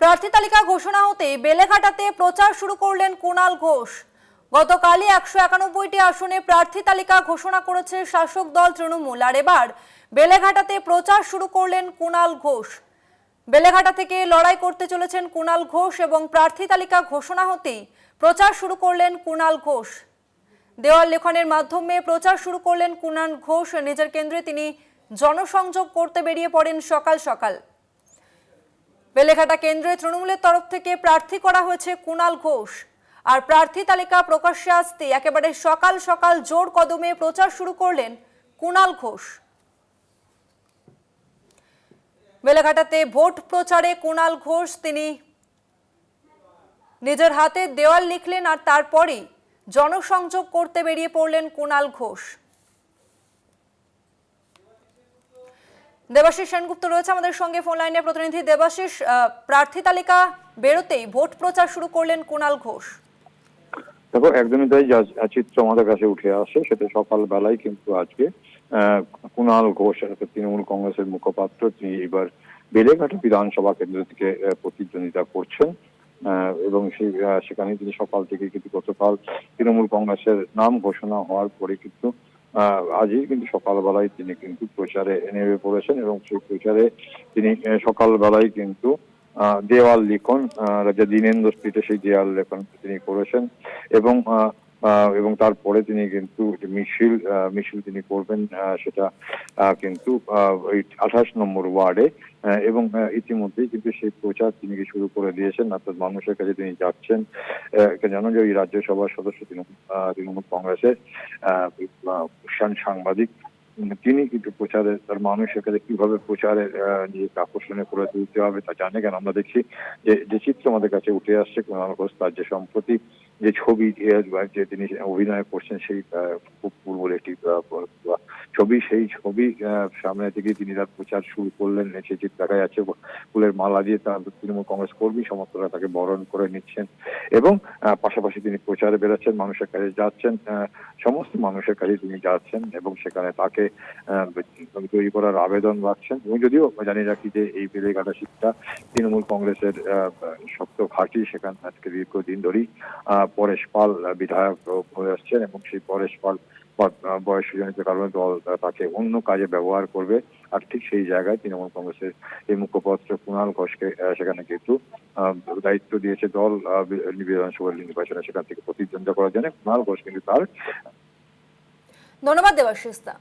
প্রার্থী তালিকা ঘোষণা হতেই বেলেঘাটাতে প্রচার শুরু করলেন কুণাল ঘোষ। গতকালই 191টি আসনে প্রার্থী তালিকা ঘোষণা করেছে শাসক দল তৃণমূল, আর এবার বেলেঘাটাতে প্রচার শুরু করলেন কুণাল ঘোষ। বেলেঘাটা থেকে লড়াই করতে চলেছেন কুণাল ঘোষ এবং প্রার্থী তালিকা ঘোষণা হতেই প্রচার শুরু করলেন কুণাল ঘোষ। দেওয়াল লেখনের মাধ্যমে প্রচার শুরু করলেন কুণাল ঘোষ। নিজের কেন্দ্রে তিনি জনসংযোগ করতে বেরিয়ে পড়েন সকাল সকাল। বেলেঘাটা কেন্দ্রে তৃণমূলের তরফ থেকে প্রার্থী করা হয়েছে কুণাল ঘোষ, আর প্রার্থী তালিকা প্রকাশ্যে আসতে একেবারে সকাল সকাল জোর কদমে প্রচার শুরু করলেন কুণাল ঘোষ। বেলেঘাটাতে ভোট প্রচারে কুণাল ঘোষ তিনি নিজের হাতে দেওয়াল লিখলেন, আর তারপরেই জনসংযোগ করতে বেরিয়ে পড়লেন কুণাল ঘোষ। দেবাশিস সেনগুপ্ত রয়েছে আমাদের সঙ্গে ফোন লাইনে। প্রতিনিধি দেবাশিস, প্রার্থী তালিকা বেরোতেই ভোট প্রচার শুরু করলেন কুণাল ঘোষ। দেখো, একদমই তাই। যা চিত্র আমাদের কাছে উঠে আসে সেটা সকালবেলায় কিন্তু আজকে কুণাল ঘোষ তৃণমূল কংগ্রেসের মুখপাত্র, তিনি এবার বেলেঘাটা বিধানসভা কেন্দ্র থেকে প্রতিদ্বন্দ্বিতা করছেন এবং সেখানে তিনি সকাল থেকে কিন্তু গতকাল তৃণমূল কংগ্রেসের নাম ঘোষণা হওয়ার পরে কিন্তু আজই কিন্তু সকালবেলায় তিনি কিন্তু প্রচারে নেমে পড়েছেন এবং সেই প্রচারে তিনি সকালবেলায় কিন্তু দেওয়াল লিখন রাজা দীনেন্দ্র স্ট্রিটে সেই দেওয়াল লেখন তিনি করেছেন এবং এবং তারপরে তিনি কিন্তু মিছিল তিনি করবেন, সেটা কিন্তু ওই 28 নম্বর ওয়ার্ডে এবং ইতিমধ্যেই কিন্তু সেই প্রচার তিনি শুরু করে দিয়েছেন। অর্থাৎ মানুষের কাছে তিনি যাচ্ছেন। জানো যে ওই রাজ্যসভার সদস্য তৃণমূল কংগ্রেসের সাংবাদিক, তিনি কিন্তু প্রচারে তার মানুষের কাছে কিভাবে প্রচারের নিজেকে আকর্ষণীয় করে তুলতে হবে তা জানে। কেন আমরা দেখছি যে চিত্র আমাদের কাছে উঠে আসছে কুণাল ঘোষ তার যে সম্প্রতি যে ছবি যে তিনি অভিনয় করছেন সেই খুব পূর্বের একটি ছবি, সেই ছবি সামনে থেকে তিনি তার প্রচার শুরু করলেন। সেই চিত্র দেখা যাচ্ছে ফুলের মালা দিয়ে তার তৃণমূল কংগ্রেস কর্মী সমর্থকরা তাকে বরণ করে নিচ্ছেন এবং পাশাপাশি তিনি প্রচারে বেরোচ্ছেন, মানুষের কাছে যাচ্ছেন, সমস্ত মানুষের কাছে তিনি যাচ্ছেন এবং সেখানে তাকে তৈরি করার আবেদন রাখছেন। এবং যদিও জানি রাখি যে এই বেলেঘাটা সিটটা তৃণমূল কংগ্রেসের শক্ত ঘাঁটি, সেখান আজকে দীর্ঘদিন ধরেই পরেশ পাল বিধায়ক হয়ে আসছেন এবং সেই পরেশ পাল বয়সজনিত কারণে দল তাকে অন্য কাজে ব্যবহার করবে। আর ঠিক সেই জায়গায় তৃণমূল কংগ্রেসের এই মুখপাত্র কুণাল ঘোষকে সেখানে কিন্তু দায়িত্ব দিয়েছে দল বিধানসভা নির্বাচনে সেখান থেকে প্রতিদ্বন্দ্বিতা করার জন্য। কুণাল ঘোষ কিন্তু তার ধন্যবাদ দেবাশিস দা।